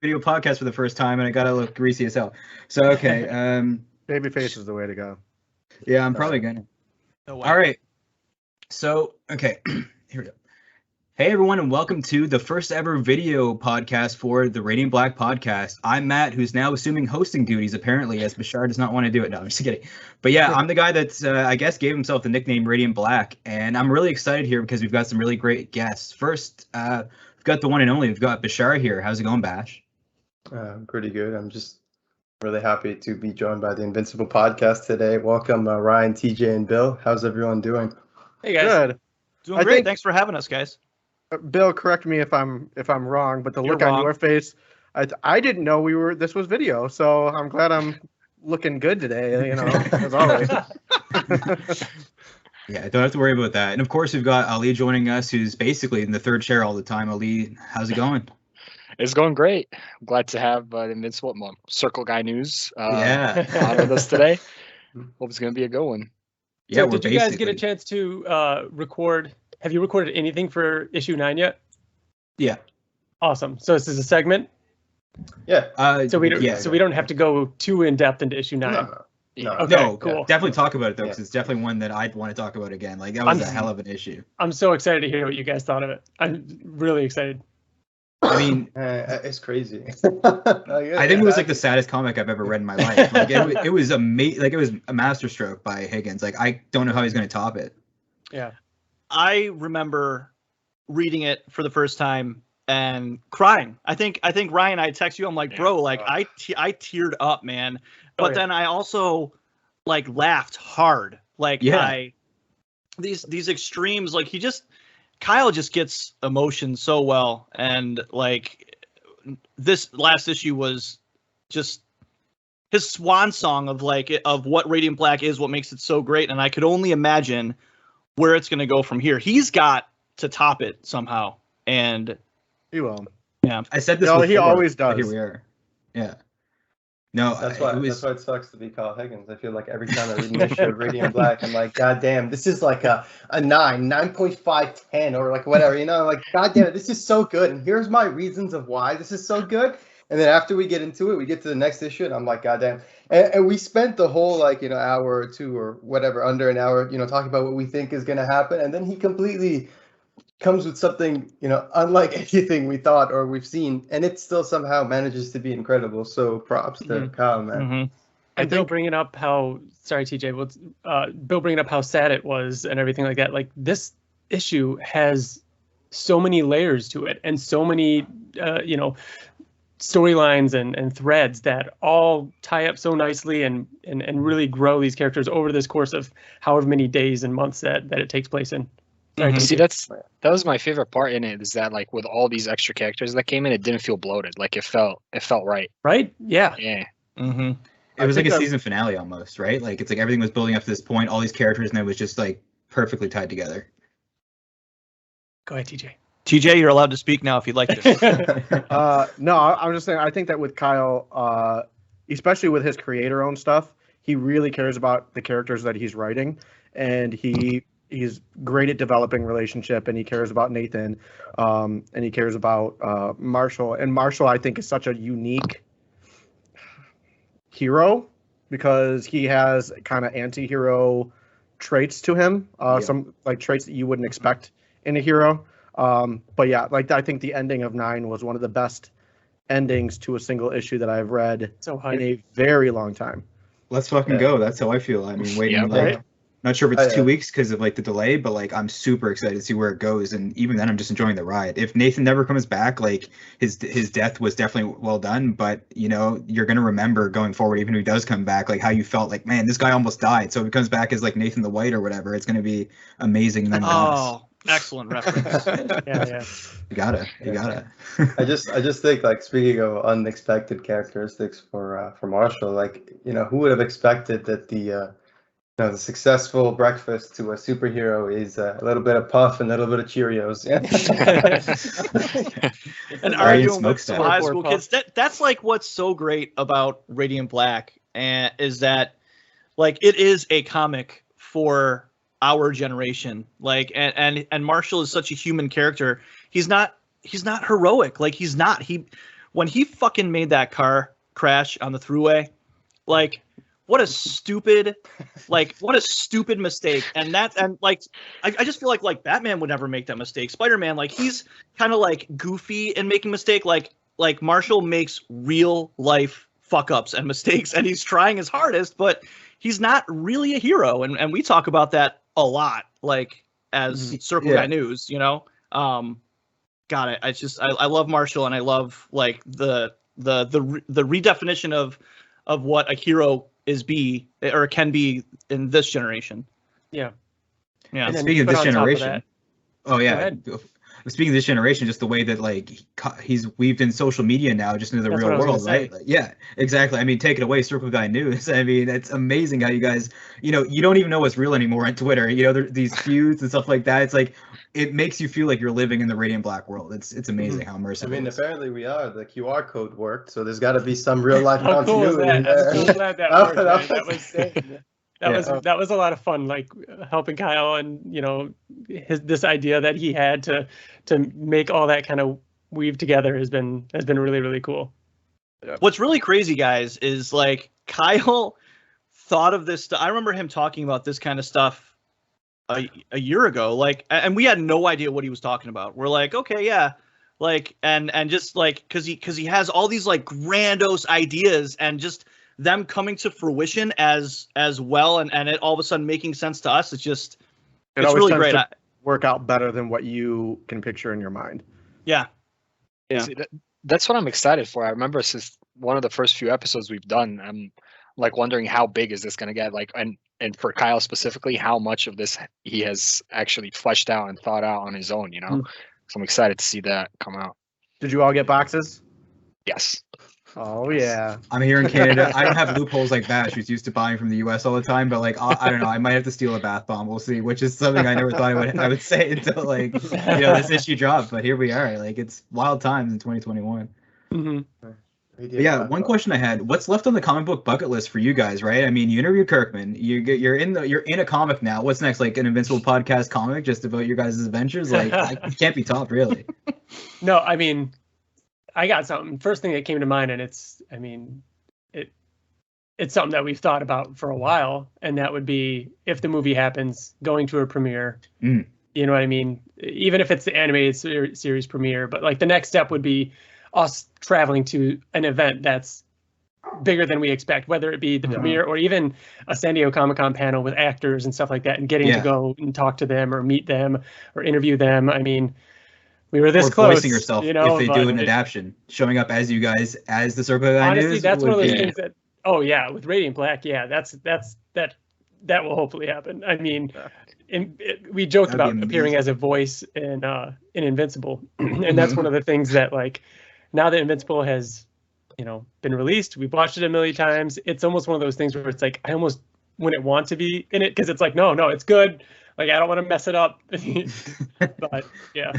video podcast for the first time, and I gotta look greasy as hell. So okay, Babyface is the way to go. yeah, I'm probably gonna. No way. All right. So okay, here we go. Hey everyone, and welcome to the first ever video podcast for the Radiant Black podcast. I'm Matt, who's now assuming hosting duties apparently, as Bashar does not want to do it. No, I'm just kidding. But yeah, I'm the guy that's I guess gave himself the nickname Radiant Black, and I'm really excited here because we've got some really great guests. First, we've got the one and only. We've got Bashar here. How's it going, Bash? Pretty good. I'm just really happy to be joined by the Invincible Podcast today. Welcome, Ryan, TJ, and Bill. How's everyone doing? Hey guys. Good. Doing great. Thanks for having us, guys. Bill, correct me if I'm wrong, but the You're look wrong. on your face, I didn't know this was video, so I'm glad I'm looking good today, as always. Yeah, don't have to worry about that. And of course, we've got Ali joining us, who's basically in the third chair all the time. Ali, how's it going? It's going great. I'm glad to have the Invincible Circle Guy News Yeah. on with us today. Hope it's going to be a good one. Yeah, So did you guys get a chance to record? Have you recorded anything for issue 9 yet? Yeah. Awesome. So this is a segment. Yeah. So we don't have to go too in depth into issue 9. No. Okay, No, cool. definitely talk about it though, Yeah. because it's definitely one that I'd want to talk about again. Like that was a hell of an issue. I'm so excited to hear what you guys thought of it. I'm really excited. I mean, It's crazy. I think it was like the saddest comic I've ever read in my life. Like it was amazing. Like it was a masterstroke by Higgins. Like I don't know how he's going to top it. Yeah. I remember reading it for the first time and crying. I think Ryan, I text you. I'm like, bro, like I teared up, man. But then I also like laughed hard. Like these extremes. Like Kyle just gets emotion so well, and like this last issue was just his swan song of what Radiant Black is, what makes it so great, and I could only imagine where it's going to go from here. He's got to top it somehow, and He will. yeah, I said this. No, before, he always but does. Here we are. Yeah. No, That's why it sucks to be Kyle Higgins. I feel like every time I read an issue of Radiant Black, I'm like, God damn, this is like a 9.5, 10, or like whatever, like, God damn it, this is so good. And here's my reasons of why this is so good. And then after we get into it, we get to the next issue, and I'm like, God damn. And we spent the whole hour or two or whatever, under an hour, talking about what we think is going to happen. And then he completely comes with something, unlike anything we thought or we've seen, and it still somehow manages to be incredible. So props to Kyle, man. Mm-hmm. And Bill bringing up how, sorry, TJ, Bill bringing up how sad it was and everything like that. Like this issue has so many layers to it and so many, storylines and threads that all tie up so nicely and really grow these characters over this course of however many days and months that it takes place in. Sorry, Mhm. See, that was my favorite part in it, is that like with all these extra characters that came in, it didn't feel bloated. Like it felt right. Right? Yeah. Yeah. Mm-hmm. It was like a think season finale almost, right? Like it's like everything was building up to this point, all these characters, and it was just like perfectly tied together. Go ahead, TJ. TJ, you're allowed to speak now if you'd like to. No, I'm just saying, I think that with Kyle, especially with his creator-owned stuff, he really cares about the characters that he's writing, and he's great at developing relationship, and he cares about Nathan, and he cares about Marshall. And Marshall, I think, is such a unique hero because he has kind of anti-hero traits to him, some like traits that you wouldn't expect in a hero. But yeah, like I think the ending of 9 was one of the best endings to a single issue that I've read in a very long time. Let's fucking go. That's how I feel. I mean, waiting right? not sure if it's 2 weeks because of like the delay, but like I'm super excited to see where it goes. And even then, I'm just enjoying the ride. If Nathan never comes back, like his death was definitely well done. But you're gonna remember going forward, even if he does come back, like how you felt like, man, this guy almost died. So if he comes back as like Nathan the White or whatever, it's gonna be amazing. Oh, excellent reference. Yeah. You gotta. I just think, like, speaking of unexpected characteristics for Marshall, like, who would have expected that the successful breakfast to a superhero is a little bit of puff and a little bit of Cheerios. And Ryan arguing with Smokestack. some high school kids. That's like what's so great about Radiant Black, and is that like it is a comic for our generation. Like and Marshall is such a human character. He's not heroic. Like he's not. when he fucking made that car crash on the thruway, like what a stupid mistake. And like I just feel like Batman would never make that mistake. Spider-Man, like he's kind of like goofy in making mistake. Like Marshall makes real life fuck ups and mistakes, and he's trying his hardest, but he's not really a hero. And we talk about that a lot, like as Circle Guy News, you know. God, I love Marshall, and I love like the redefinition of what a hero can be in this generation. Yeah. Yeah. Speaking of this generation. Speaking of this generation, just the way that like he's weaved in social media now, just into the real world, right? Like, yeah, exactly. I mean, take it away, Circle Guy News. I mean, it's amazing how you guys, you know, you don't even know what's real anymore on Twitter. You know, these feuds and stuff like that. It's like it makes you feel like you're living in the Radiant Black world. It's amazing how immersive. I mean, it is. Apparently we are. The QR code worked, so there's got to be some real life How cool is continuity. that? I'm so glad that worked. That was Yeah. that was a lot of fun, like helping Kyle and, you know, this idea that he had to make all that kind of weave together has been really, really cool. What's really crazy, guys, is like Kyle thought of this. I remember him talking about this kind of stuff a year ago, like, and we had no idea what he was talking about. We're like, okay, yeah, like, and just like because he has all these like grandiose ideas, and just them coming to fruition as well, and it all of a sudden making sense to us. It's really great. Work out better than what you can picture in your mind. Yeah. See, that's what I'm excited for. I remember since one of the first few episodes we've done, I'm like wondering how big is this going to get, like, and for Kyle specifically, how much of this he has actually fleshed out and thought out on his own, you know? So I'm excited to see that come out. Did you all get boxes? Yes. Oh yeah. I'm here in Canada. I don't have loopholes like Bash, who's used to buying from the U.S. all the time. But like, I don't know. I might have to steal a bath bomb. We'll see. Which is something I never thought I would say until like this issue dropped. But here we are. Like it's wild times in 2021. Mm-hmm. Yeah. One question I had: what's left on the comic book bucket list for you guys? Right. I mean, you interviewed Kirkman. You're in a comic now. What's next? Like an Invincible Podcast comic just about your guys' adventures? Like it can't be topped, really. No, I mean, I got something. First thing that came to mind, and it's something that we've thought about for a while, and that would be if the movie happens, going to a premiere. You know what I mean? Even if it's the animated series premiere, but like the next step would be us traveling to an event that's bigger than we expect, whether it be the premiere or even a San Diego Comic-Con panel with actors and stuff like that, and getting to go and talk to them or meet them or interview them. I mean, we were this close, voicing yourself, you know, if they do an adaptation, showing up as you guys as the Circle Guy honestly, News. that's one of those things that. Oh yeah, with Radiant Black, yeah, that will hopefully happen. I mean, we joked about appearing as a voice in Invincible, and that's one of the things that, like, now that Invincible has, you know, been released, we've watched it a million times. It's almost one of those things where it's like I almost wouldn't want to be in it because it's like no, it's good. Like I don't want to mess it up. But yeah.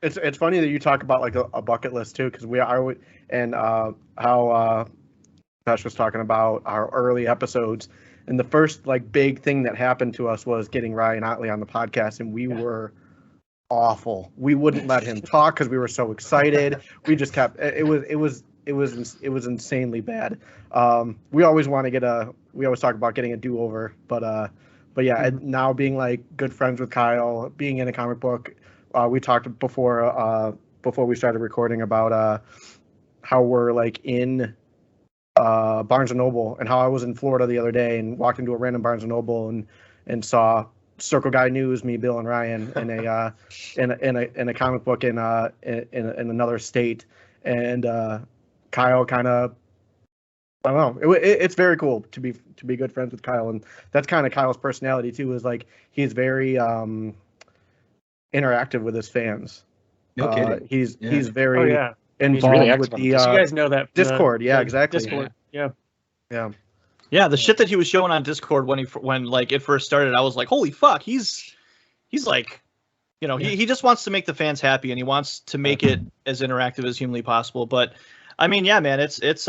It's funny that you talk about like a bucket list too, because we are, and how Pesh was talking about our early episodes, and the first like big thing that happened to us was getting Ryan Otley on the podcast, and we were awful. We wouldn't let him talk because we were so excited. We just kept it was insanely bad. We always talk about getting a do-over, but yeah, and now being like good friends with Kyle, being in a comic book. We talked before we started recording about how we're like in Barnes and Noble, and how I was in Florida the other day and walked into a random Barnes and Noble and saw Circle Guy News, me, Bill, and Ryan in a comic book in another state, and Kyle kind of, I don't know, it's very cool to be good friends with Kyle, and that's kind of Kyle's personality too. Is like he's very interactive with his fans. No kidding. He's very involved really with the you guys know that Discord. Yeah, exactly. Discord. Yeah. Yeah, the shit that he was showing on Discord when like it first started, I was like, holy fuck, he's like, you know, he just wants to make the fans happy, and he wants to make it as interactive as humanly possible. But I mean, yeah, man, it's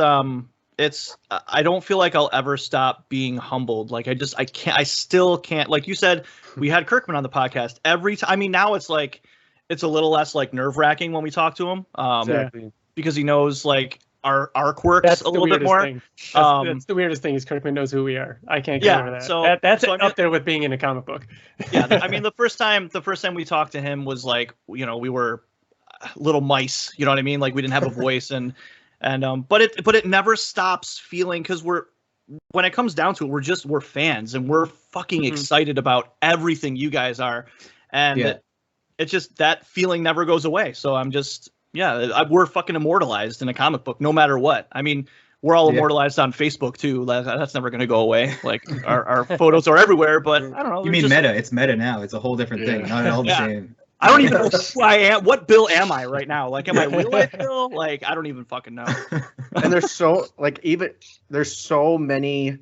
I don't feel like I'll ever stop being humbled. Like I still can't. Like you said, we had Kirkman on the podcast every time. I mean, now it's like it's a little less like nerve wracking when we talk to him. Exactly. because he knows like our quirks a little bit more. Thing. That's the weirdest thing is Kirkman knows who we are. I can't get over that. So that's up there with being in a comic book. Yeah, I mean the first time we talked to him was like, you know, we were little mice, you know what I mean? Like we didn't have a voice and but it never stops feeling, because when it comes down to it, we're fans and we're fucking excited about everything you guys are, and it's just that feeling never goes away. So I'm just we're fucking immortalized in a comic book no matter what. I mean, we're all immortalized on Facebook too. That's never going to go away. Like our photos are everywhere, but I don't know. You mean meta? It's meta now. It's a whole different thing. Not all the same. I don't even know who I am. What Bill am I right now? Like, am I real life Bill? Like, I don't even fucking know. And there's so many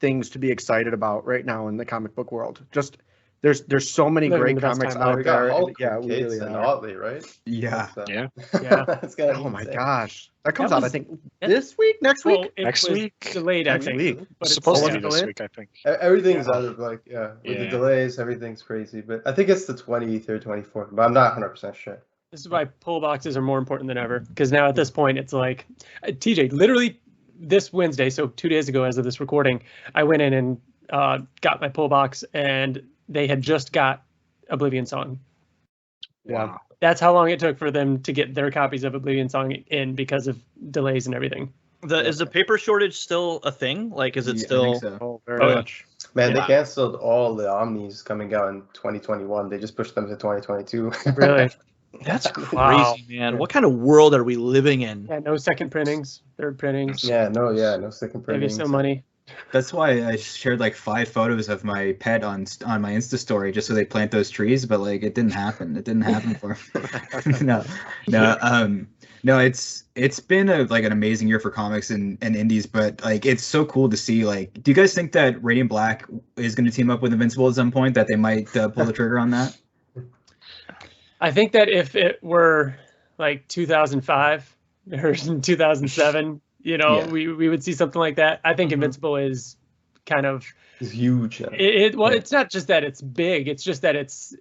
things to be excited about right now in the comic book world. Just there's so many great comics out there. Yeah, we really are. Oddly, right? Yeah. That's oh my gosh, that comes out I think this week, next week, next week, delayed. I think, but it's supposed to be this week. I think everything's out of with the delays, everything's crazy. But I think it's the 23rd, 24th. But I'm not 100% sure. This is why pull boxes are more important than ever, because now at this point it's like TJ literally this Wednesday, so 2 days ago as of this recording, I went in and got my pull box, and they had just got Oblivion Song. Wow. That's how long it took for them to get their copies of Oblivion Song in because of delays and everything. Is the paper shortage still a thing? Like, is it still? I think so. Very much. Man, they canceled all the Omnis coming out in 2021. They just pushed them to 2022. Really? That's crazy, man. What kind of world are we living in? Yeah, no second printings, third printings. No second printings. Maybe some money. That's why I shared like 5 photos of my pet on my Insta story just so they plant those trees, but like it didn't happen. It didn't happen for me. No. It's been an amazing year for comics and indies, but like it's so cool to see. Like, do you guys think that Radiant Black is going to team up with Invincible at some point? That they might pull the trigger on that? I think that if it were like 2005 or 2007. We would see something like that. I think Invincible is kind of huge. It's not just that it's big. It's just that it's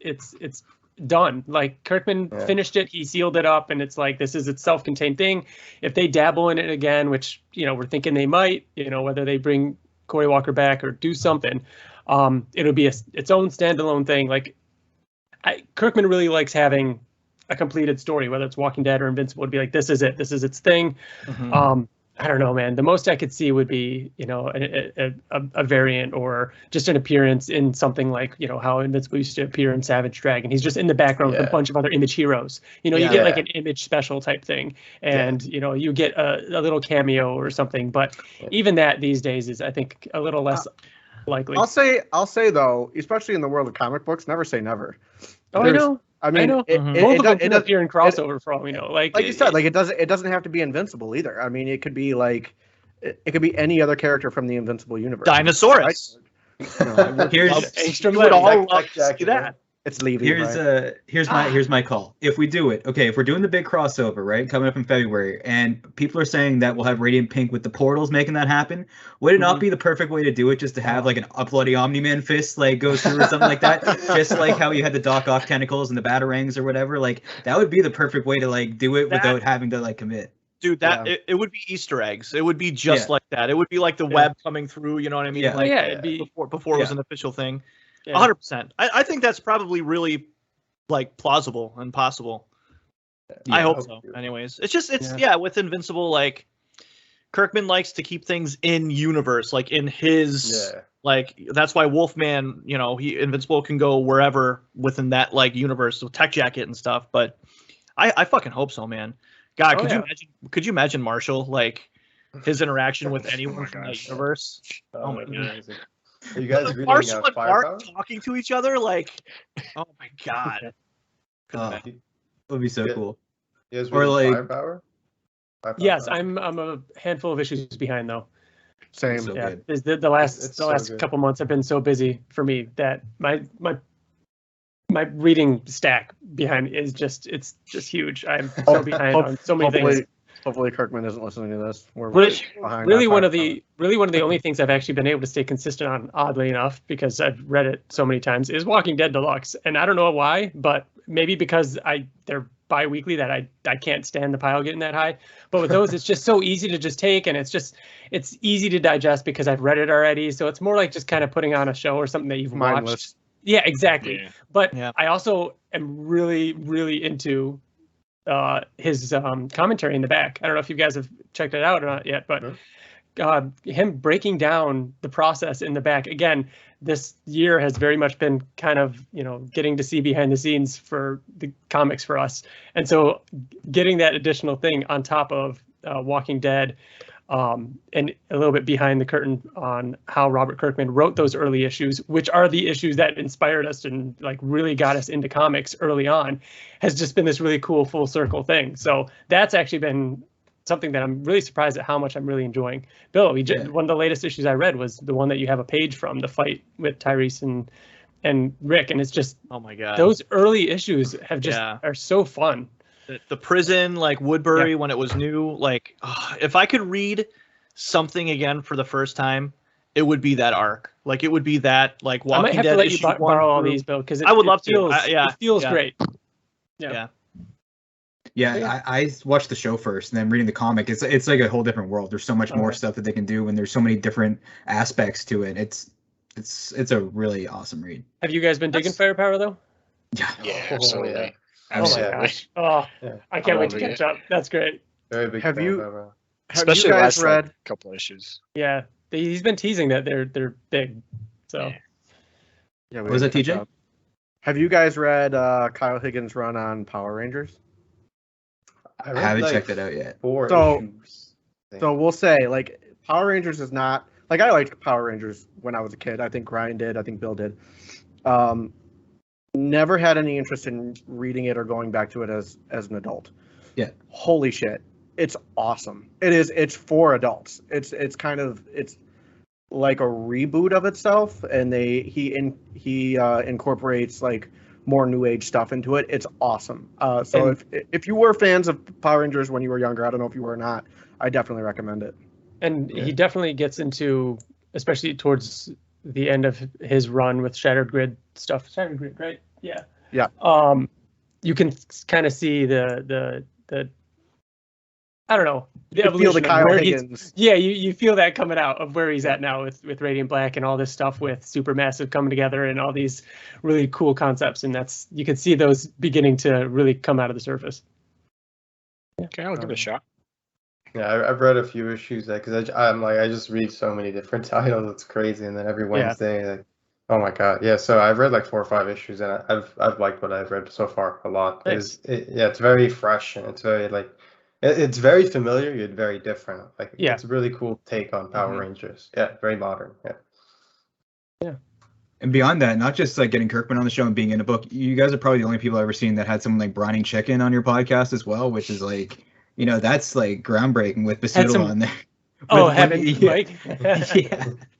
done. Like Kirkman finished it. He sealed it up, and it's like this is its self-contained thing. If they dabble in it again, which we're thinking they might, whether they bring Corey Walker back or do something, it'll be its own standalone thing. Like Kirkman really likes having a completed story, whether it's Walking Dead or Invincible. It'd be like this is it. This is its thing. I don't know, man. The most I could see would be, a variant or just an appearance in something like, how Invincible used to appear in Savage Dragon. He's just in the background with a bunch of other Image heroes. You get like an Image special type thing, and you get a little cameo or something. But even that these days is, I think, a little less likely. I'll say though, especially in the world of comic books, never say never. Oh, I know. I mean, it appear in crossover for all we know. Like you said, like it doesn't have to be Invincible either. I mean, it could be like it could be any other character from the Invincible universe. Dinosaurus. Right? Here's that. It's leaving. Here's my call. If we do it, if we're doing the big crossover, right, coming up in February, and people are saying that we'll have Radiant Pink with the portals making that happen, would it not be the perfect way to do it, just to have like a bloody Omni-Man fist like go through or something like that, just like how you had the Doc Ock tentacles and the batarangs or whatever? Like that would be the perfect way to like do it without having to like commit. Dude, it would be Easter eggs. It would be just like that. It would be like the web coming through. You know what I mean? Yeah. Like, it'd be before it was an official thing. 100%. I think that's probably really like plausible and possible. I hope so. Anyways, it's with Invincible, like Kirkman likes to keep things in universe, like in his like that's why Wolfman, Invincible can go wherever within that like universe with Tech Jacket and stuff. But I fucking hope so, man. God, could you imagine Marshall, like his interaction with anyone from that universe? Oh my god. Are you guys reading Marshall and Firepower? Mark talking to each other, like, oh my god. That would be so cool. You guys Or reading like Firepower? Yes, I'm a handful of issues behind though. Same. So Yeah, good. the last good. couple months have been so busy for me that my reading stack behind is just huge. I'm so behind on so many things. Hopefully Kirkman isn't listening to this. We're behind. Really one of the only things I've actually been able to stay consistent on, oddly enough, because I've read it so many times, is Walking Dead Deluxe. And I don't know why, but maybe because they're bi-weekly that I can't stand the pile getting that high. But with those, it's just so easy to just take, and it's easy to digest because I've read it already. So it's more like just kind of putting on a show or something that you've watched. Yeah, exactly. Yeah. But I also am really, really into his commentary in the back. I don't know if you guys have checked it out or not yet, but him breaking down the process in the back. Again, this year has very much been kind of, getting to see behind the scenes for the comics for us. And so getting that additional thing on top of Walking Dead, and a little bit behind the curtain on how Robert Kirkman wrote those early issues, which are the issues that inspired us and like really got us into comics early on, has just been this really cool full circle thing. So that's actually been something that I'm really surprised at how much I'm really enjoying. Bill, one of the latest issues I read was the one that you have a page from, the fight with Tyrese and Rick, and it's just, oh my god, those early issues have just are so fun. The prison, like Woodbury when it was new, like if I could read something again for the first time, it would be that arc. Like it would be that like Walking Dead. I might have to let you borrow all these, Bill, because I would love to. It feels great. Yeah, I watched the show first, and then reading the comic, it's like a whole different world. There's so much more stuff that they can do, and there's so many different aspects to it. It's a really awesome read. Have you guys been digging Firepower though? Yeah, absolutely. Yeah. Oh my gosh! Oh, I can't wait to catch up. That's great. Very big. Have you especially guys last read a couple issues? Yeah, he's been teasing that they're big. So yeah, what was that, TJ? Have you guys read Kyle Higgins' run on Power Rangers? I haven't checked it out yet. So we'll say, like, Power Rangers is not, like, I liked Power Rangers when I was a kid. I think Ryan did. I think Bill did. Never had any interest in reading it or going back to it as an adult. Yeah. Holy shit. It's awesome. It's for adults. It's like a reboot of itself, and he incorporates like more new age stuff into it. It's awesome. So if you were fans of Power Rangers when you were younger, I don't know if you were or not, I definitely recommend it. And he definitely gets into, especially towards the end of his run with Shattered Grid stuff. Shattered Grid, right? Yeah. Yeah. You can kind of see the I don't know. You feel the Kyle Higgins. Yeah, you feel that coming out of where he's at now with Radiant Black and all this stuff with Supermassive coming together and all these really cool concepts, and you can see those beginning to really come out of the surface. Okay, I'll give it a shot. Yeah, I've read a few issues because I just read so many different titles. It's crazy, and then every Wednesday, like, oh my god, yeah. So I've read like 4 or 5 issues, and I've liked what I've read so far a lot. Nice. It's very fresh, and it's very like. It's very familiar, yet very different. Like it's a really cool take on Power Rangers. Yeah, very modern. Yeah. And beyond that, not just like getting Kirkman on the show and being in a book, you guys are probably the only people I've ever seen that had someone like brining chicken on your podcast as well, which is like, that's like groundbreaking with Basuto on there. Mike.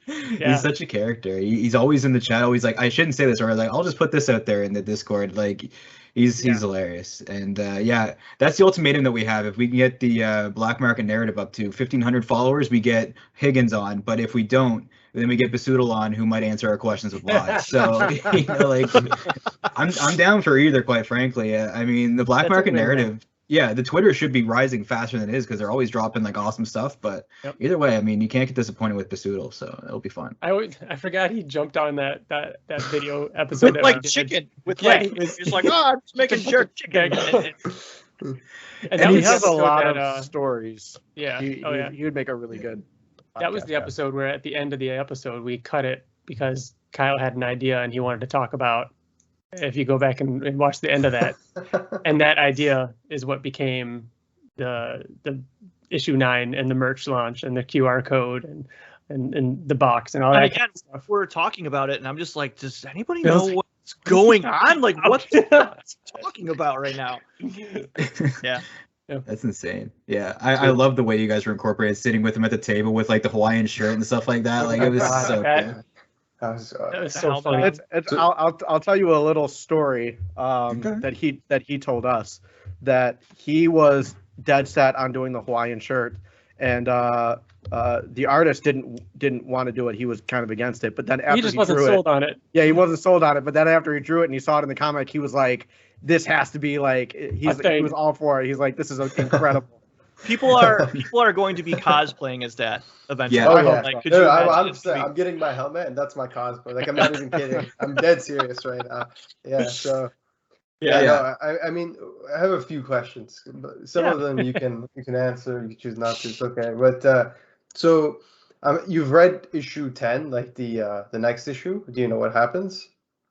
Yeah. He's such a character. He's always in the chat, always like, I shouldn't say this, or like, I'll just put this out there in the Discord. Like, he's hilarious. And that's the ultimatum that we have. If we can get the Black Market narrative up to 1,500 followers, we get Higgins on. But if we don't, then we get Basuto on, who might answer our questions with lies. So, like, I'm down for either, quite frankly. I mean, the Black Market narrative. Yeah, the Twitter should be rising faster than it is because they're always dropping like awesome stuff. But either way, I mean, you can't get disappointed with Basuto, so it'll be fun. I forgot he jumped on that video episode with like chicken. With he's like, I'm just making jerk chicken. And he has a lot of stories. Yeah. He would make a really good. That was the episode where at the end of the episode we cut it because Kyle had an idea and he wanted to talk about. If you go back and watch the end of that, and that idea is what became the issue 9 and the merch launch and the QR code and the box and all that. Again, stuff. We're talking about it, and I'm just like, does anybody know what's going on? Like, what's talking about right now? Yeah. That's insane. Yeah, I love the way you guys were incorporated, sitting with him at the table with like the Hawaiian shirt and stuff like that. Like, it was so cool. That was so funny. I'll tell you a little story that he told us, that he was dead set on doing the Hawaiian shirt, and the artist didn't want to do it. He was kind of against it, but then after he just wasn't sold on it. Yeah, he wasn't sold on it. But then after he drew it and he saw it in the comic, he was like, this has to be like he was all for it. He's like, this is incredible. People are going to be cosplaying as that eventually. Yeah. Oh yeah. Like, could you imagine I'm getting my helmet, and that's my cosplay. Like, I'm not even kidding. I'm dead serious right now. Yeah. So. Yeah. No, I mean, I have a few questions. But some of them you can answer. You can choose not to. It's okay. But so you've read issue 10, like the next issue. Do you know what happens?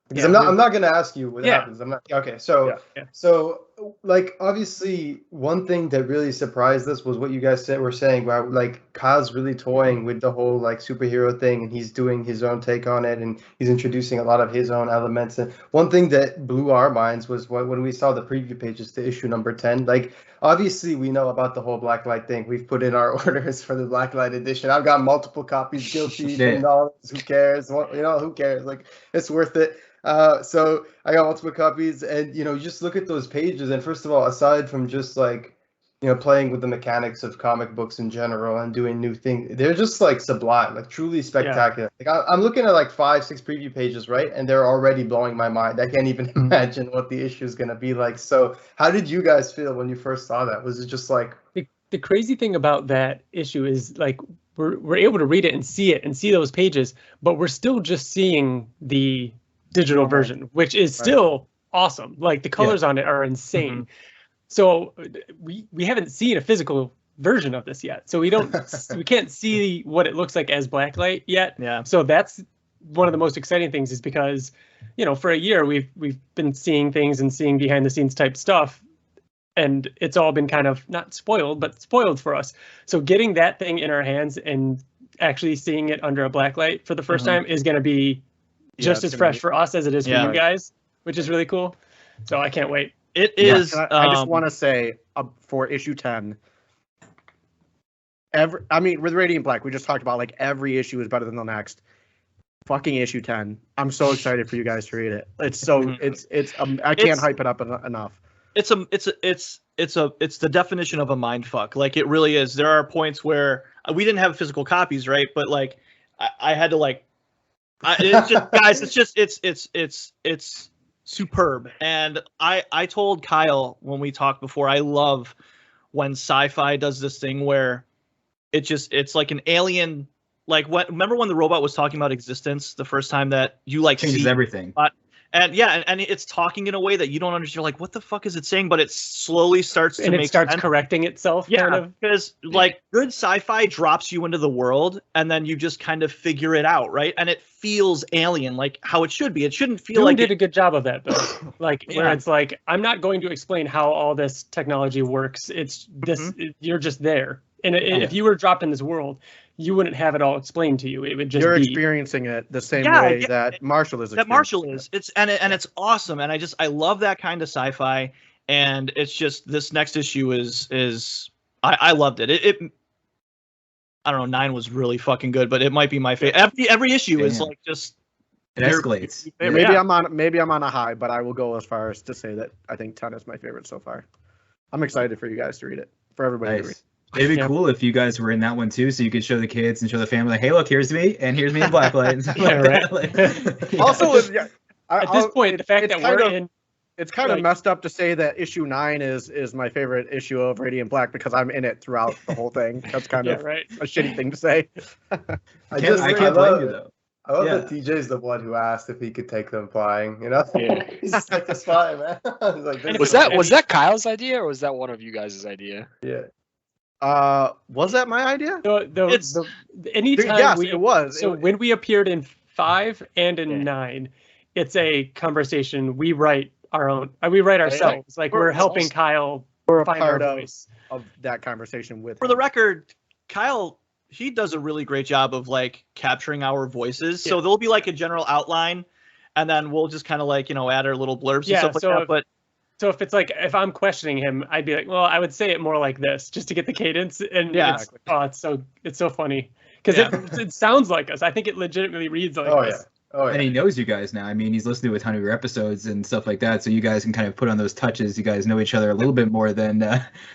Because I'm not gonna ask you what happens. I'm not okay. So like, obviously one thing that really surprised us was what you guys were saying about like Kyle's really toying with the whole like superhero thing, and he's doing his own take on it, and he's introducing a lot of his own elements. And one thing that blew our minds was when we saw the preview pages to issue number 10. Like, obviously we know about the whole Blacklight thing. We've put in our orders for the Blacklight edition. I've got multiple copies, guilty, $10. Who cares? Who cares? Like, it's worth it. So I got multiple copies, and you just look at those pages, and first of all, aside from just like playing with the mechanics of comic books in general and doing new things, they're just like sublime, like truly spectacular. Like, I'm looking at like 5-6 preview pages, right, and they're already blowing my mind. I can't even imagine what the issue is gonna be like. So how did you guys feel when you first saw that? Was it just like the crazy thing about that issue is like we're able to read it and see those pages, but we're still just seeing the digital version, which is still awesome. Like, the colors on it are insane. Mm-hmm. So we haven't seen a physical version of this yet, so we can't see what it looks like as Blacklight yet. Yeah. So that's one of the most exciting things, is because for a year we've been seeing things and seeing behind the scenes type stuff, and it's all been kind of not spoiled, but spoiled for us. So getting that thing in our hands and actually seeing it under a Blacklight for the first time is going to be just as fresh for us as it is for you guys, which is really cool. So I can't wait. It is. I just want to say for issue 10, with Radiant Black, we just talked about like every issue is better than the next. Fucking issue 10. I'm so excited for you guys to read it. It's so I can't hype it up enough. It's the definition of a mind fuck. Like, it really is. There are points where we didn't have physical copies, right? But like I had to like. It's just, guys, it's superb. And I told Kyle when we talked before, I love when sci-fi does this thing where it's like an alien. Like, remember when the robot was talking about existence the first time, that you like changes see everything. And it's talking in a way that you don't understand. You're like, what the fuck is it saying? But it slowly starts to make sense. And it starts correcting itself. Yeah, kind of. Because like good sci-fi drops you into the world, and then you just kind of figure it out, right? And it feels alien, like how it should be. It shouldn't feel like did a good job of that, though. Like, where it's like, I'm not going to explain how all this technology works. It's this. You're just there, and if you were dropped in this world, you wouldn't have it all explained to you. It would just You're experiencing it the same way that Marshall is. That Marshall is. It's awesome, and I love that kind of sci-fi. And it's just, this next issue is I loved it. It I don't know, 9 was really fucking good, but it might be my favorite. Every issue is like just it escalates. Maybe I'm on a high, but I will go as far as to say that I think 10 is my favorite so far. I'm excited for you guys to read it. For everybody to read. It'd be cool if you guys were in that one too, so you could show the kids and show the family, like, hey, look, here's me, and here's me in Blacklight. And stuff like that. Also, at this point, the fact that we're in. It's kind of messed up to say that issue 9 is my favorite issue of Radiant Black, because I'm in it throughout the whole thing. That's kind of a shitty thing to say. I can't blame you, though. I love that TJ's the one who asked if he could take them flying. He's just like, it's fine, man. Like, was that Kyle's idea, or was that one of you guys' idea? Yeah. Was that my idea? Anytime it was. So when we appeared in 5 and in 9, it's a conversation we write our own. We write ourselves. Like, we're helping Kyle find our voice of that conversation with. For the record, Kyle, he does a really great job of like capturing our voices. So there'll be like a general outline, and then we'll just kind of like add our little blurbs and stuff like that. But so if it's like, if I'm questioning him, I'd be like, well, I would say it more like this, just to get the cadence. And it's so funny because it sounds like us. I think it legitimately reads like us. Oh, yeah. And he knows you guys now. I mean, he's listened to a ton of your episodes and stuff like that, so you guys can kind of put on those touches. You guys know each other a little bit more than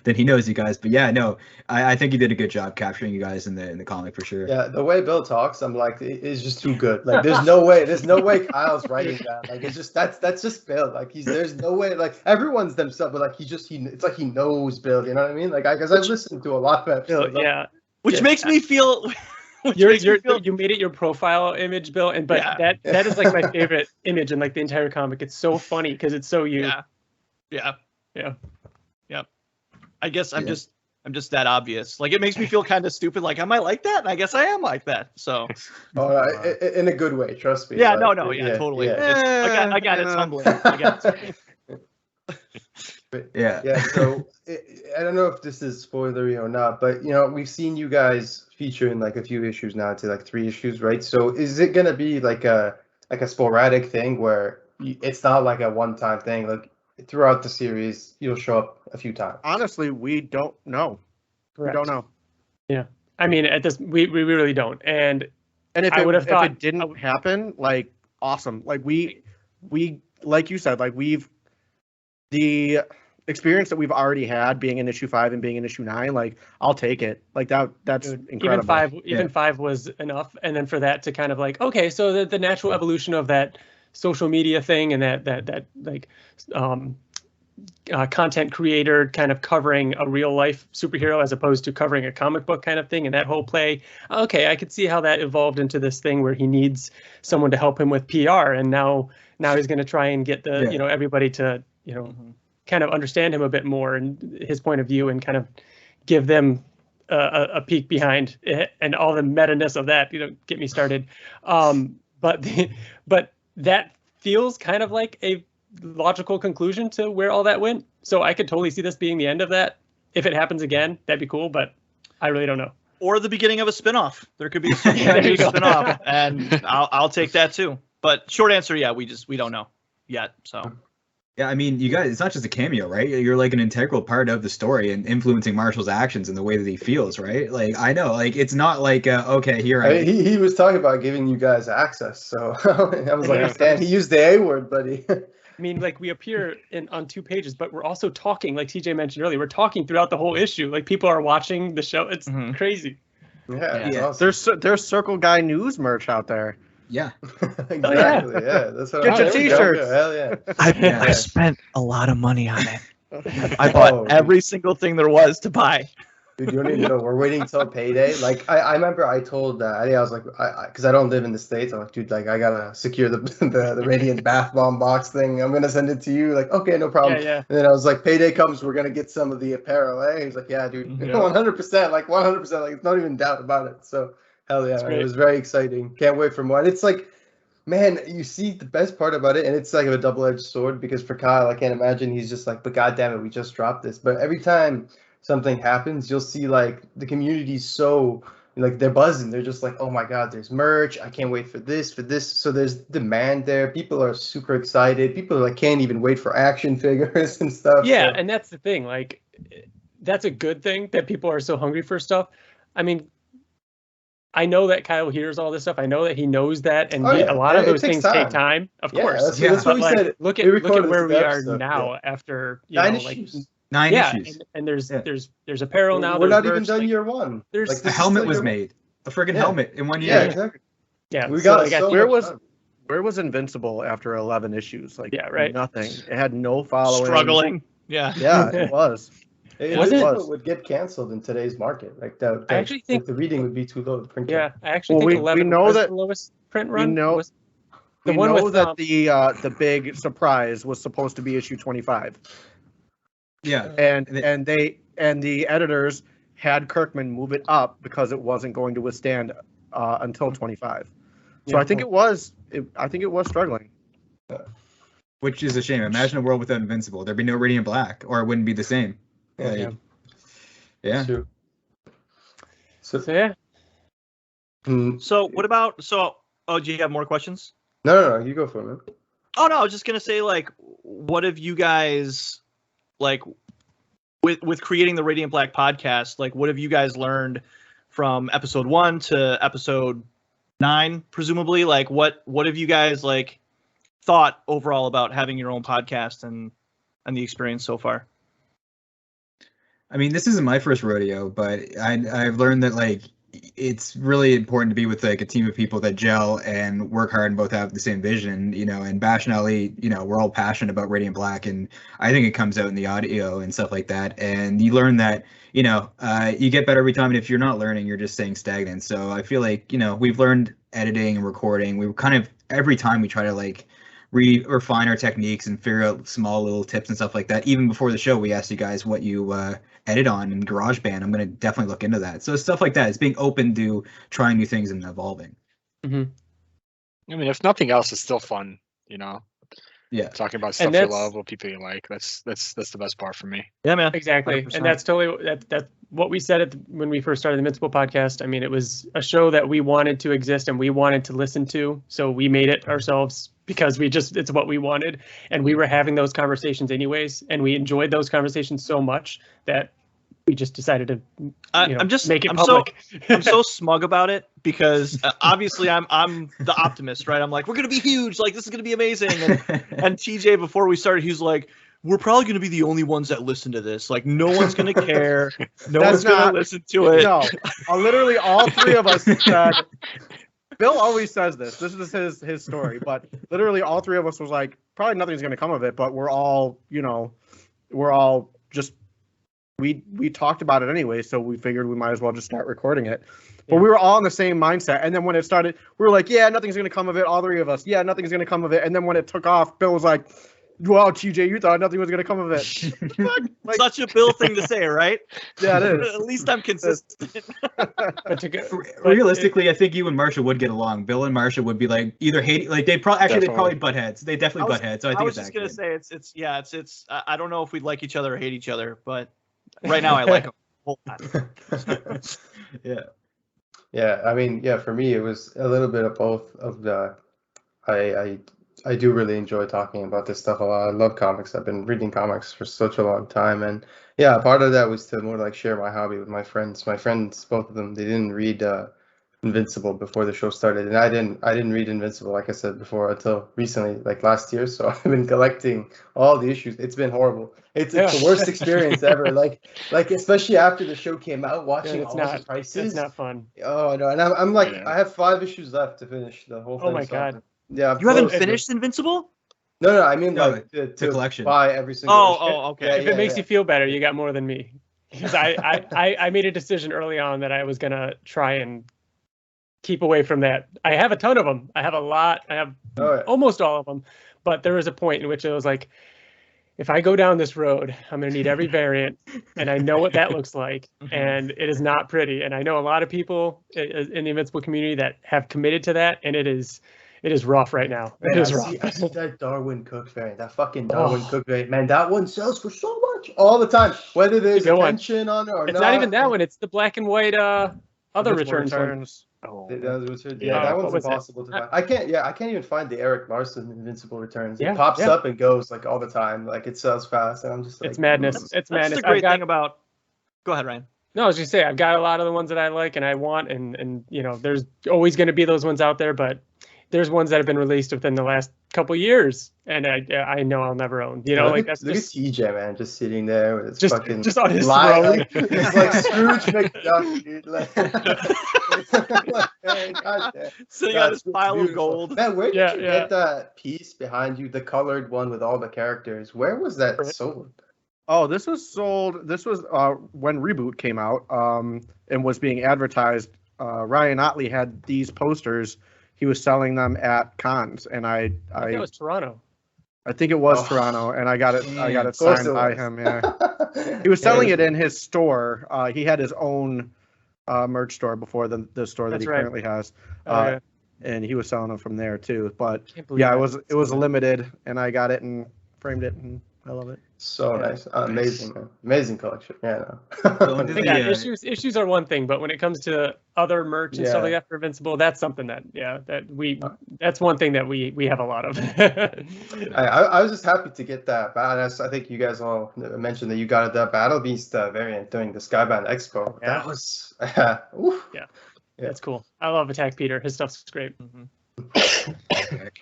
he knows you guys. But yeah, no, I think you did a good job capturing you guys in the comic for sure. Yeah, the way Bill talks, I'm like, it's just too good. Like, there's no way Kyle's writing that. Like, it's just that's just Bill. Like, there's no way. Like, everyone's themselves, but like it's like he knows Bill. You know what I mean? Like, because I've listened to a lot of episodes. Yeah. Which makes me feel. You made it your profile image, Bill, that is like my favorite image in like the entire comic. It's so funny because it's so you. Yeah. I guess I'm just that obvious. Like, it makes me feel kind of stupid. Like, am I like that? And I guess I am like that. So. In a good way, trust me. Yeah, like, totally. Yeah. I got it. It's humbling. I got it. Yeah. So I don't know if this is spoilery or not, but we've seen you guys feature in like a few issues now, to like 3 issues, right? So is it gonna be like a sporadic thing where it's not like a one-time thing? Like throughout the series, you'll show up a few times. Honestly, we don't know. Correct. We don't know. Yeah, I mean, at this, we really don't. And if I would have thought if it didn't happen, like awesome. Like we like you said, like the experience that we've already had being in issue 5 and being in issue 9, like I'll take it. Like that's incredible. Even 5 was enough, and then for that to kind of like, okay, so the natural evolution of that social media thing and that like content creator kind of covering a real life superhero as opposed to covering a comic book kind of thing, and that whole play, okay, I could see how that evolved into this thing where he needs someone to help him with PR, and now he's going to try and get the everybody to kind of understand him a bit more and his point of view, and kind of give them a peek behind it, and all the meta-ness of that, get me started. But that feels kind of like a logical conclusion to where all that went. So I could totally see this being the end of that. If it happens again, that'd be cool, but I really don't know. Or the beginning of a spinoff. There could be a spinoff, and I'll take that too. But short answer, yeah, we don't know yet. So. Yeah, I mean, you guys, it's not just a cameo, right? You're like an integral part of the story and influencing Marshall's actions and the way that he feels, right? Like, I know, like, it's not like, okay, here I mean, he was talking about giving you guys access, so I was like, he used the A word, buddy. I mean, like, we appear on 2 pages, but we're also talking, like TJ mentioned earlier, we're talking throughout the whole issue. Like, people are watching the show. It's crazy. Yeah. Awesome. There's Circle Guy News merch out there. Yeah. Exactly. Yeah. That's what Get your t-shirts. Hell yeah. I spent a lot of money on it. I bought every single thing there was to buy. Dude, you don't even know. We're waiting till payday. Like, I remember I told Eddie, I was like, because I don't live in the States. I'm like, dude, like, I gotta secure the Radiant Bath Bomb box thing. I'm gonna send it to you. Like, okay, no problem. Yeah. And then I was like, payday comes, we're gonna get some of the apparel. Eh? He's like, yeah, dude, 100%, like 100%, like it's not even doubt about it. So hell yeah, man, it was very exciting. Can't wait for more. And it's like, man, you see the best part about it, and it's like a double-edged sword, because for Kyle, I can't imagine he's just like, but goddamn it, we just dropped this. But every time something happens, you'll see like the community's so like they're buzzing. They're just like, oh my god, there's merch. I can't wait for this. So there's demand there. People are super excited. People like can't even wait for action figures and stuff. Yeah, so. And that's the thing. Like, that's a good thing that people are so hungry for stuff. I mean, I know that Kyle hears all this stuff. I know that he knows that, and a lot of those things take time, of course. That's what we like, said. Look at where we are now after 9 issues. 9 issues. And there's apparel now. We're not even done year 1. There's like the helmet was made. A friggin' helmet in 1 year. Yeah, exactly. Yeah, we got where was Invincible after 11 issues? Like, right. Nothing. It had no following. Struggling. Yeah, it was. It would get canceled in today's market. Like that, I actually think the reading would be too low to print. Yeah, I actually think 11 was the lowest print run. We know that the big surprise was supposed to be issue 25. Yeah, and the editors had Kirkman move it up because it wasn't going to withstand until 25. So I think it was struggling. Which is a shame. Imagine a world without Invincible. There'd be no Radiant Black, or it wouldn't be the same. Yeah. Sure. So yeah. So what about? Oh, do you have more questions? No. You go for it, man. Oh no, I was just gonna say, like, what have you guys, like, with creating the Radiant Black podcast? Like, what have you guys learned from episode 1 to episode 9, presumably. Like, what have you guys like thought overall about having your own podcast and the experience so far? I mean, this isn't my first rodeo, but I've learned that like it's really important to be with like a team of people that gel and work hard and both have the same vision, you know. And Bash and Ali, you know, we're all passionate about Radiant Black, and I think it comes out in the audio and stuff like that. And you learn that, you know, you get better every time. And if you're not learning, you're just staying stagnant. So I feel like, you know, we've learned editing and recording. We were kind of every time we try to like refine our techniques and figure out small little tips and stuff like that. Even before the show, we asked you guys what you edit on in GarageBand. I'm going to definitely look into that. So stuff like that. It's being open to trying new things and evolving. I mean, if nothing else, it's still fun, you know. Yeah, talking about stuff you love, what people you like. That's the best part for me. Yeah, man. Exactly, 100%. And that's totally that's what we said when we first started the Invincible podcast. I mean, it was a show that we wanted to exist and we wanted to listen to, so we made it ourselves because it's what we wanted, and we were having those conversations anyways, and we enjoyed those conversations so much that we just decided to make it public. I'm so smug about it because obviously I'm the optimist, right? I'm like, we're gonna be huge, like this is gonna be amazing. And TJ, before we started, he's like, we're probably gonna be the only ones that listen to this. Like no one's gonna care. No one's gonna listen to it. No, literally all three of us said. Bill always says this. This is his story, but literally all three of us was like, probably nothing's gonna come of it. But we're all just. We talked about it anyway, so we figured we might as well just start recording it. But we were all in the same mindset. And then when it started, we were like, yeah, nothing's going to come of it. All three of us. Yeah, nothing's going to come of it. And then when it took off, Bill was like, wow, TJ, you thought nothing was going to come of it. Like, such a Bill thing to say, right? Yeah, it is. At least I'm consistent. Realistically, I think you and Marsha would get along. Bill and Marsha would be like either hating, like they'd probably butt heads. They definitely butt heads. So I was just going to say it's I don't know if we'd like each other or hate each other, but right now I like them. Yeah. I mean, for me, it was a little bit of both of the. I do really enjoy talking about this stuff a lot. I love comics. I've been reading comics for such a long time, and part of that was to more like share my hobby with my friends. My friends, both of them, they didn't read Invincible before the show started, and I didn't read Invincible, like I said before, until recently, like last year. So I've been collecting all the issues. It's been horrible. It's the worst experience ever. Like especially after the show came out, watching all the prices. It's not fun. Oh no, and I'm like, I have 5 issues left to finish the whole thing. Oh my god. Yeah. You haven't finished Invincible? No, I mean like the collection. Buy every single. Okay. If it makes you feel better, you got more than me. Because I made a decision early on that I was gonna try and keep away from that. I have a ton of them. I have a lot. I have almost all of them. But there was a point in which it was like, if I go down this road, I'm going to need every variant, and I know what that looks like, and it is not pretty. And I know a lot of people in the Invincible community that have committed to that, and it is rough right now. Man, I see that Darwin Cook variant, that fucking Darwin Cook variant, man. That one sells for so much all the time, whether there's attention on it or not. It's not even that one. It's the black and white other returns. That one's impossible to find. I can't even find the Eric Larson Invincible Returns. It pops up and goes like all the time. Like it sells fast, and I'm just like, it's madness. It's madness. That's the great thing about. Go ahead, Ryan. No, I was just saying I've got a lot of the ones that I like and I want, and there's always going to be those ones out there, but there's ones that have been released within the last couple years, and I know I'll never own. Look at TJ, man, just sitting there with his just on his throne. It's like Scrooge McDuck, dude. Sitting on his pile of gold. Man, where did you get that piece behind you, the colored one with all the characters? Where was that sold? Oh, this was sold. This was when Reboot came out and was being advertised. Ryan Otley had these posters. He was selling them at cons, and I think it was Toronto. I think it was Toronto, and I got it signed by him. Yeah, he was selling it in his store. He had his own merch store before the store that he currently has, and he was selling them from there too. But it was limited, and I got it and framed it, and I love it. So nice, amazing, man. Amazing collection. Issues are one thing, but when it comes to other merch and stuff like that for Invincible, that's something that's one thing that we have a lot of. I was just happy to get that badass. I think you guys all mentioned that you got that Battle Beast variant during the Skybound Expo. That was That's cool. I love Attack Peter. His stuff's great. But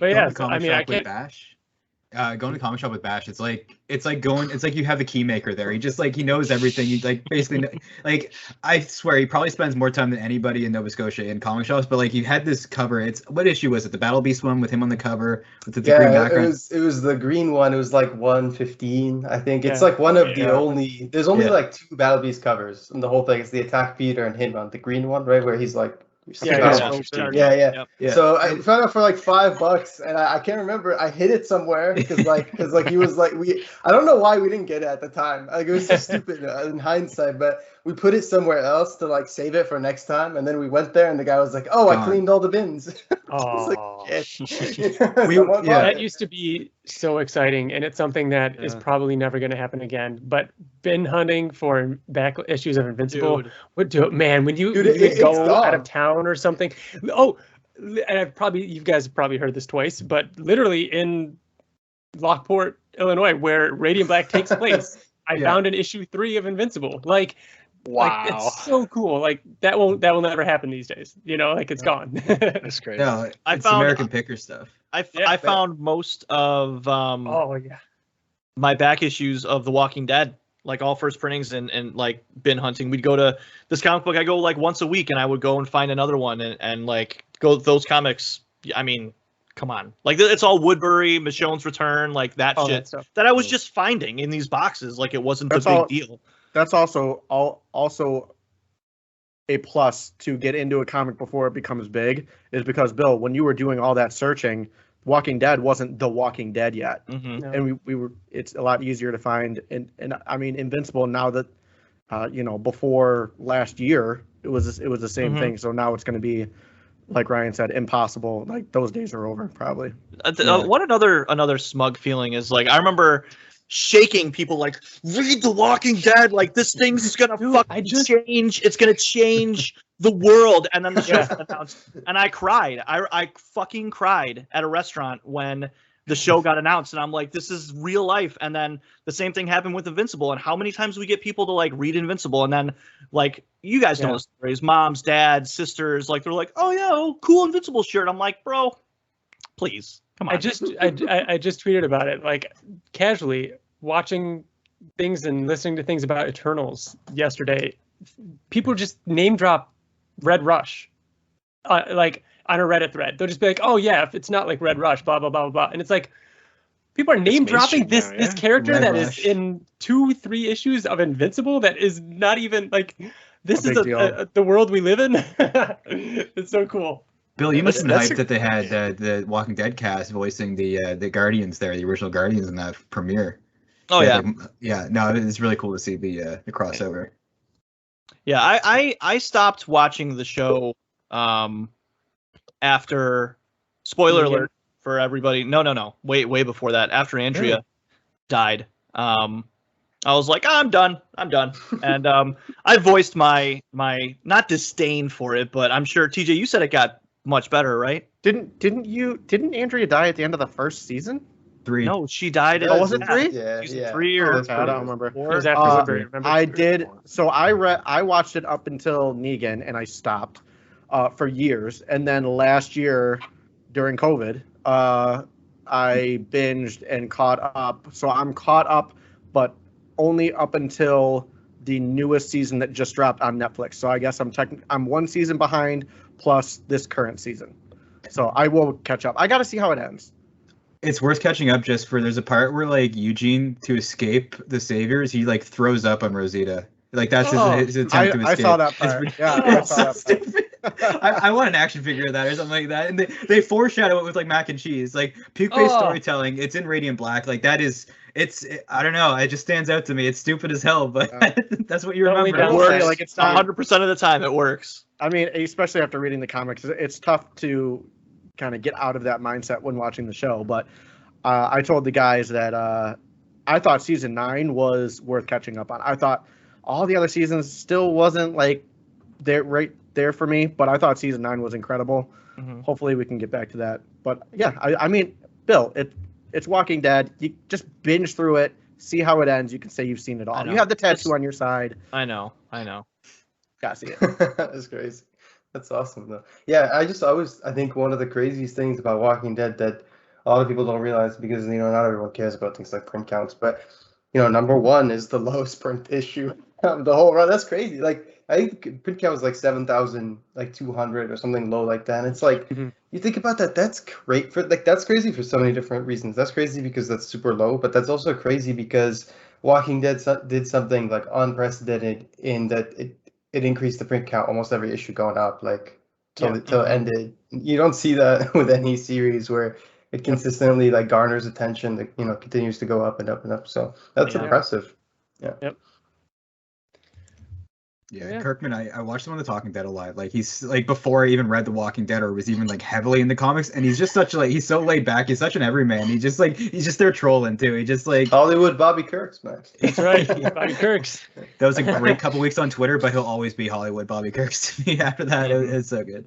yeah, so, I mean, I can't. Bash. Going to the comic shop with Bash, it's like you have the key maker there. He knows everything. He like basically like I swear he probably spends more time than anybody in Nova Scotia in comic shops. But like you had this cover. It's what issue was it? The Battle Beast one with him on the cover with the green background. It was the green one. It was like 115, I think. It's like one of the only. There's only like 2 Battle Beast covers in the whole thing. It's the Attack Peter and him on the green one, right, where he's like. Yeah. So I found it for like $5, and I can't remember. I hid it somewhere because he was like I don't know why we didn't get it at the time. Like it was so stupid in hindsight, but we put it somewhere else to like save it for next time. And then we went there, and the guy was like, "Oh, I cleaned all the bins." Oh, like, that used to be so exciting, and it's something that is probably never going to happen again. But bin hunting for back issues of Invincible would do it, man. When you would go out of town or something. Oh, and you guys have probably heard this twice, but literally in Lockport, Illinois, where Radiant Black takes place, I found an issue 3 of Invincible. Like, wow, it's so cool. Like that will never happen these days. You know, like it's gone. That's crazy. No, it's American Picker stuff. I found most of my back issues of The Walking Dead, like all first printings and like bin hunting. We'd go to this comic book. I go like once a week, and I would go and find another one and like go those comics. I mean, come on, like it's all Woodbury, Michonne's Return, like that shit that I was just finding in these boxes. Like it wasn't the big deal. That's also a plus to get into a comic before it becomes big, is because Bill, when you were doing all that searching, Walking Dead wasn't The Walking Dead yet, and we were. It's a lot easier to find, and I mean Invincible now that before last year it was the same thing. So now it's going to be, like Ryan said, impossible. Like those days are over probably. What another smug feeling is like. I remember shaking people like, read The Walking Dead, like this thing's gonna change. It's gonna change the world. And then the show's announced, and I cried. I fucking cried at a restaurant when the show got announced, and I'm like, this is real life. And then the same thing happened with Invincible. And how many times we get people to like read Invincible, and then like you guys know the stories, moms, dads, sisters, like they're like, oh yeah, cool Invincible shirt. I'm like, bro, please. Come on. I just tweeted about it, like casually watching things and listening to things about Eternals yesterday. People just name drop Red Rush, like on a Reddit thread. They'll just be like, "Oh yeah, if it's not like Red Rush, blah blah blah blah," and it's like people are name dropping this character Red Rush. Is in 2-3 issues of Invincible. That is not even like this is the world we live in. It's so cool. Bill, you must have been hyped that they had the Walking Dead cast voicing the Guardians there, the original Guardians in that premiere. Oh No, it's really cool to see the crossover. Yeah, I stopped watching the show after, spoiler alert for everybody. No, way before that. After Andrea died, I was like, I'm done, and I voiced my not disdain for it, but I'm sure TJ, you said it got much better, right? Didn't Andrea die at the end of the first season? 3. No, she died. Was it 3? Yeah, season 3 or I don't remember. It was after Woodbury. I did. So I watched it up until Negan, and I stopped for years. And then last year, during COVID, I binged and caught up. So I'm caught up, but only up until the newest season that just dropped on Netflix. So I guess I'm one season behind plus this current season. So I will catch up. I got to see how it ends. It's worth catching up just for there's a part where like Eugene, to escape the saviors, he like throws up on Rosita. Like that's his attempt to escape. I saw that part. I saw that part. I want an action figure of that or something like that. And they foreshadow it with like mac and cheese, like puke-based storytelling. It's in Radiant Black. Like that is, I don't know. It just stands out to me. It's stupid as hell, but that's what you remember. It works. Like it's 100% of the time it works. I mean, especially after reading the comics, it's tough to kind of get out of that mindset when watching the show. But I told the guys that I thought season 9 was worth catching up on. I thought all the other seasons still wasn't like they're right there for me, but I thought season 9 was incredible. Mm-hmm. Hopefully we can get back to that. But yeah, I mean, Bill, it's Walking Dead. You just binge through it, see how it ends. You can say you've seen it all. You have the tattoo on your side. I know. Gotta see it. That's crazy. That's awesome though. Yeah, I think one of the craziest things about Walking Dead that a lot of people don't realize, because not everyone cares about things like print counts, but number one is the lowest print issue of the whole run. That's crazy. Like I think print count was like 7,200 or something low like that. And it's like you think about that, that's great that's crazy for so many different reasons. That's crazy because that's super low, but that's also crazy because Walking Dead did something like unprecedented in that it increased the print count almost every issue going up, like till it ended. You don't see that with any series where it consistently like garners attention, that continues to go up and up and up. So that's impressive. Yeah. Yep. Yeah, Kirkman, I watched him on The Talking Dead a lot. Like he's like before I even read The Walking Dead or was even like heavily in the comics, and he's just such like he's so laid back. He's such an everyman. He's just there trolling too. He just like Hollywood Bobby Kirks, man. That's right, Bobby Kirks. That was a great couple weeks on Twitter, but he'll always be Hollywood Bobby Kirks to me. After that, it's so good.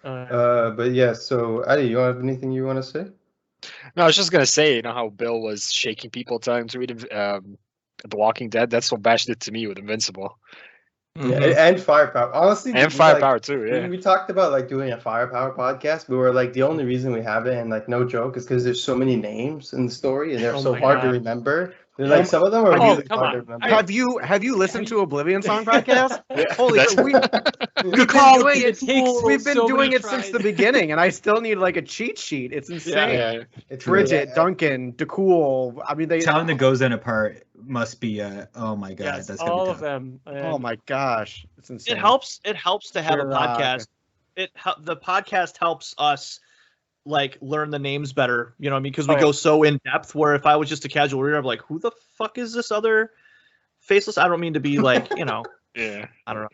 But yeah, so Eddie, you have anything you want to say? No, I was just gonna say, how Bill was shaking people telling him to read The Walking Dead. That's what Bash did to me with Invincible. Yeah, and Firepower. Honestly, and Firepower too. Yeah, we talked about like doing a Firepower podcast. We were like, the only reason we have it, and like no joke, is because there's so many names in the story, and they're so hard to remember. They're like some of them are really hard to remember. Have you listened to Oblivion Song podcast? Holy shit, good call. We've been doing it since the beginning, and I still need like a cheat sheet. It's insane. Yeah. It's Bridget, Duncan, DeCool. I mean, telling the Gozen apart must be oh my god, yes, that's all tough. of them. Oh my gosh, it's insane. It helps to have a podcast. The podcast helps us like learn the names better, you know what I mean? Because we go so in depth, where if I was just a casual reader, I'm like, who the fuck is this other faceless? I don't mean to be like, yeah, I don't know.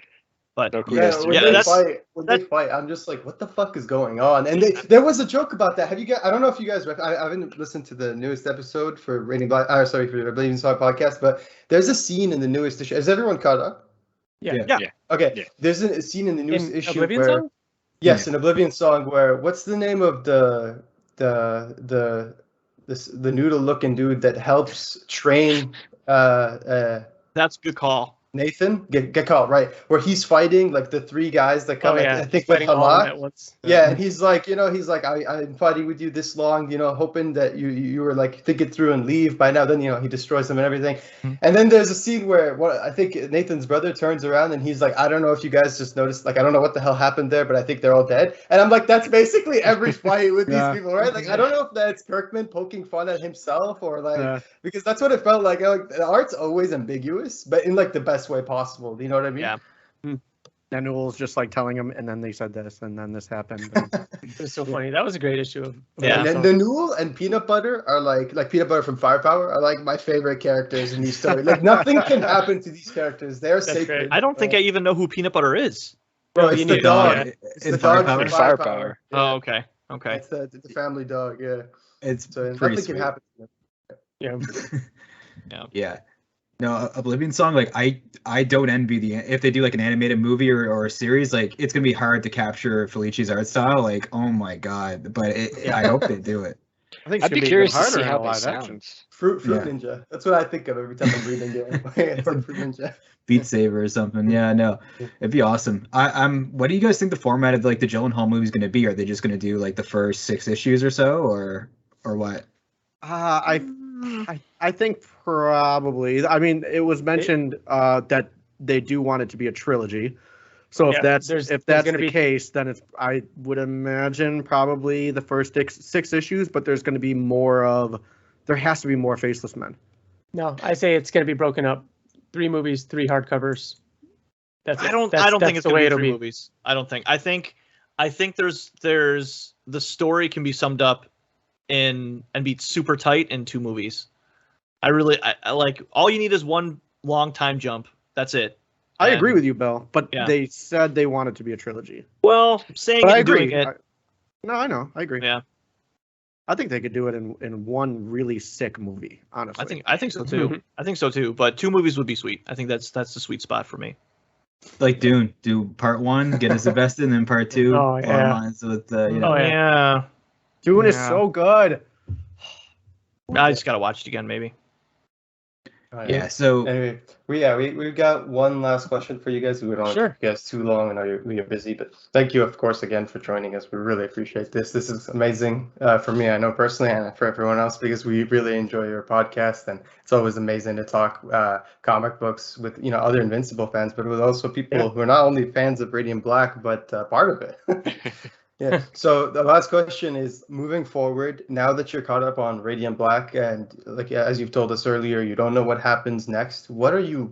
But when they fight, I'm just like, what the fuck is going on? And there was a joke about that. Have you guys? I don't know if you guys. I haven't listened to the newest episode for Raining Black. For the Believing Song podcast, but there's a scene in the newest issue. Is everyone caught up? Yeah. Okay. Yeah. There's a scene in the newest issue Oblivion where. Song? Yes, an Oblivion Song where what's the name of the noodle looking dude that helps train that's a good call. Nathan? Gekal, right. Where he's fighting like the three guys that come I think with Hala. Yeah, and he's like, I'm fighting with you this long, hoping that you were like think it through and leave by now. Then he destroys them and everything. Mm-hmm. And then there's a scene where I think Nathan's brother turns around and he's like, I don't know if you guys just noticed, like I don't know what the hell happened there, but I think they're all dead. And I'm like, that's basically every fight with these people, right? Like I don't know if that's Kirkman poking fun at himself or like because that's what it felt like. Like the art's always ambiguous, but in like the best way possible. Do you know what I mean? Yeah. And Newell's just like telling him, and then they said this, and then this happened. It was so funny. That was a great issue of and then the Newell and Peanut Butter are like Peanut Butter from Firepower are like my favorite characters in these stories. Like nothing can happen to these characters. They're sacred. Great. I don't think I even know who Peanut Butter is. Bro, it's the dog. It's the dog from Firepower. Yeah. Oh, okay. It's the family dog. Yeah. It's so pretty nothing sweet. can happen to them. Yeah. No, Oblivion Song, like I don't envy if they do like an animated movie or a series, like it's gonna be hard to capture Felici's art style. Like, oh my god! But I hope they do it. I think I'd be curious to see how it sounds. Fruit Ninja. That's what I think of every time I'm reading it. Fruit Ninja. Beat Saber or something. Yeah, no, it'd be awesome. What do you guys think the format of like the Gyllenhaal movie is gonna be? Are they just gonna do like the first 6 issues or so, or what? I think probably. I mean, it was mentioned that they do want it to be a trilogy. So if that's the case, then I would imagine probably the first 6 issues, but there's going to be there has to be more Faceless Men. No, I say it's going to be broken up. 3 movies, 3 hardcovers. I don't think it's going to be 3 movies. I don't think. I think there's the story can be summed up and be super tight in 2 movies. I like all you need is one long time jump. That's it. I agree with you, Bill, but they said they want it to be a trilogy. Well, saying but it and doing it. No, I know. I agree. Yeah. I think they could do it in one really sick movie, honestly. I think so too. I think so too, but 2 movies would be sweet. I think that's the sweet spot for me. Like Dune, do part 1, get us invested, and then part 2. Oh yeah. Yeah. Dune is so good. I just gotta watch it again, maybe. Yeah. So anyway, we've got one last question for you guys. We don't want to keep you guys too long. I know you're busy, but thank you, of course, again for joining us. We really appreciate this. This is amazing for me, I know personally, and for everyone else, because we really enjoy your podcast, and it's always amazing to talk comic books with other Invincible fans, but with also people who are not only fans of Radiant Black but part of it. Yeah. So the last question is, moving forward, now that you're caught up on Radiant Black, and like as you've told us earlier, you don't know what happens next. What are you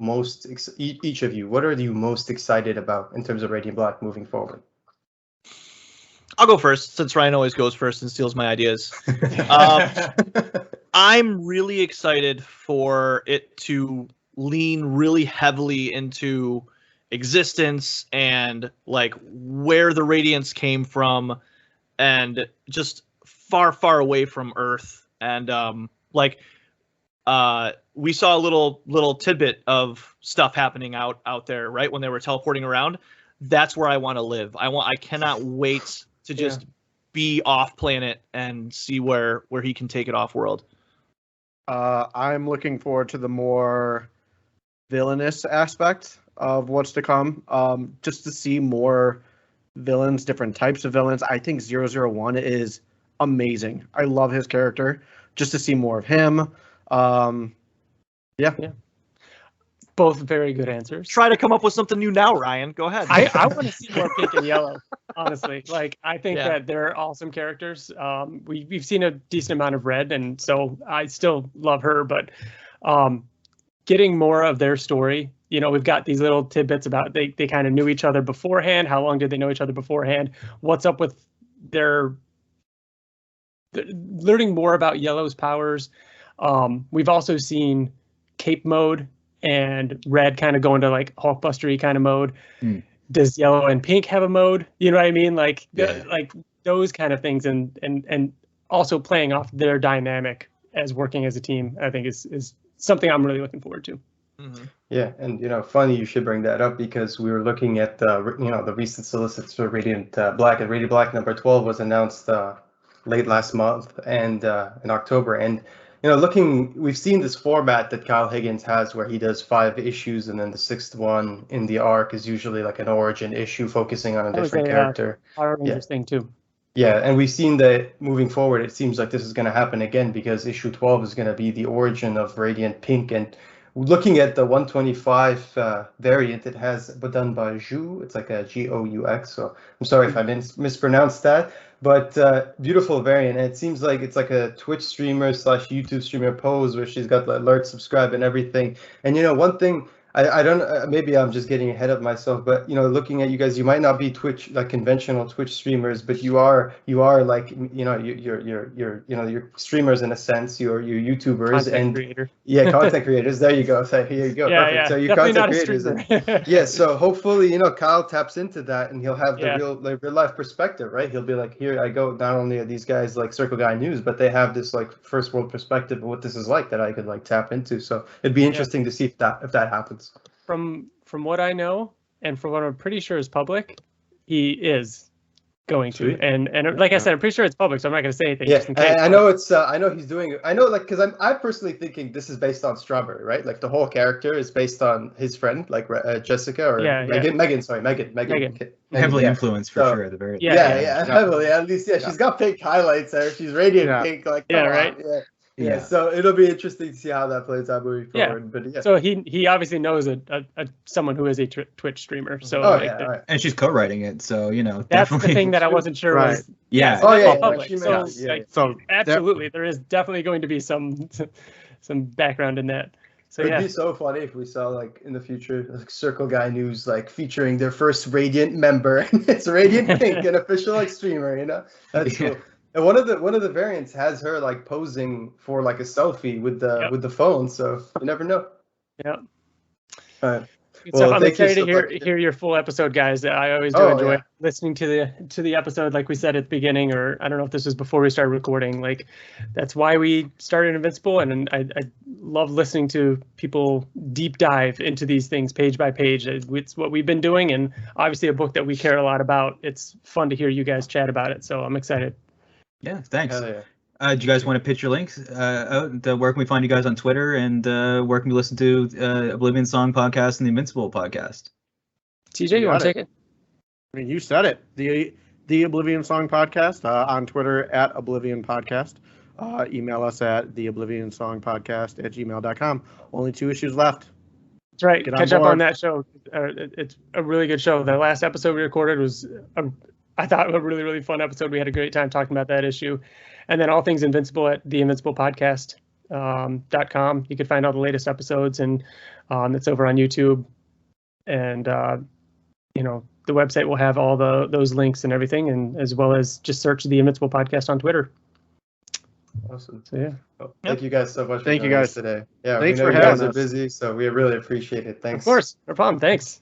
each of you, what are you most excited about in terms of Radiant Black moving forward? I'll go first, since Ryan always goes first and steals my ideas. I'm really excited for it to lean really heavily into existence and like where the Radiants came from, and just far away from Earth. And we saw a little tidbit of stuff happening out there, right, when they were teleporting around. That's where I want to live. I cannot wait to just be off planet and see where he can take it off world. I'm looking forward to the more villainous aspect of what's to come, just to see more villains, different types of villains. I think 001 is amazing. I love his character. Just to see more of him. Yeah. Both very good answers. Try to come up with something new now, Ryan. Go ahead. I want to see more pink and yellow, honestly. Like, I think that they're awesome characters. We've seen a decent amount of red, and so I still love her, but getting more of their story. We've got these little tidbits about they kind of knew each other beforehand. How long did they know each other beforehand? What's up with their learning more about Yellow's powers? We've also seen Cape mode and Red kind of go into like Hulkbuster-y kind of mode. Does Yellow and Pink have a mode? You know what I mean? Like like those kind of things, and also playing off their dynamic as working as a team, I think is something I'm really looking forward to. Mm-hmm. Yeah, and funny you should bring that up, because we were looking at the recent solicits for Radiant Black, and Radiant Black number 12 was announced late last month and in October, and we've seen this format that Kyle Higgins has where he does 5 issues, and then the 6th one in the arc is usually like an origin issue focusing on a different character. Interesting too. Yeah, and we've seen that moving forward, it seems like this is going to happen again, because issue 12 is going to be the origin of Radiant Pink. And looking at the 125 variant, it has done by Jou. It's like a G-O-U-X. So I'm sorry if I mispronounced that. But beautiful variant. And it seems like it's like a Twitch streamer / YouTube streamer pose where she's got the alert, subscribe, and everything. And one thing, I don't, maybe I'm just getting ahead of myself, but looking at you guys, you might not be Twitch, like conventional Twitch streamers, but you are like you're streamers in a sense. You're YouTubers content creator. Yeah, content creators. There you go. So here you go. Yeah, perfect. yeah. So you're Definitely content creators. Yeah. So hopefully Kyle taps into that, and he'll have the real life perspective, right? He'll be like, here I go. Not only are these guys like Circle Guy News, but they have this like first world perspective of what this is like that I could like tap into. So it'd be interesting to see if that happens. From what I know, and from what I'm pretty sure is public, he is going to. And like I said, I'm pretty sure it's public, so I'm not going to say anything. Yeah, just in case, I know it's. I know he's doing it. I know, like, because I'm personally thinking this is based on Strawberry, right? Like the whole character is based on his friend, like Jessica or Megan. Sorry, Megan. Heavily influenced for sure at the very heavily. At least, she's got pink highlights there. She's radiant pink, like right. Yeah, so it'll be interesting to see how that plays out moving forward. But so he obviously knows a someone who is a Twitch streamer. So right. And she's co-writing it, so that's definitely the thing that I wasn't sure was. Yeah. Public. So absolutely, there is definitely going to be some background in that. So it'd be so funny if we saw like in the future like Circle Guy News like featuring their first Radiant member, and it's Radiant Pink, an official like streamer. That's cool. And one of the variants has her like posing for like a selfie with the phone, so you never know. Yeah. All right. So I'm excited to hear your full episode, guys. I always do enjoy listening to the episode, like we said at the beginning, or I don't know if this was before we started recording. Like that's why we started Invincible, and I love listening to people deep dive into these things page by page. It's what we've been doing, and obviously a book that we care a lot about. It's fun to hear you guys chat about it, so I'm excited. Yeah, thanks. Do you guys want to pitch your links? Where can we find you guys on Twitter, and where can we listen to Oblivion Song Podcast and the Invincible Podcast? TJ, you want to take it? I mean, you said it. The Oblivion Song Podcast on Twitter at Oblivion Podcast. Email us at theoblivionsongpodcast@gmail.com. Only 2 issues left. That's right. Catch up on that show. It's a really good show. The last episode we recorded was, I thought, a really, really fun episode. We had a great time talking about that issue. And then all things Invincible at theinvinciblepodcast.com. You can find all the latest episodes, and it's over on YouTube. And, the website will have all those links and everything, and as well as just search the Invincible Podcast on Twitter. Awesome. So, yeah. Well, thank you guys so much. Thank you guys today. Yeah, thanks we know for you guys having are us. busy, so we really appreciate it. Thanks. Of course. No problem. Thanks.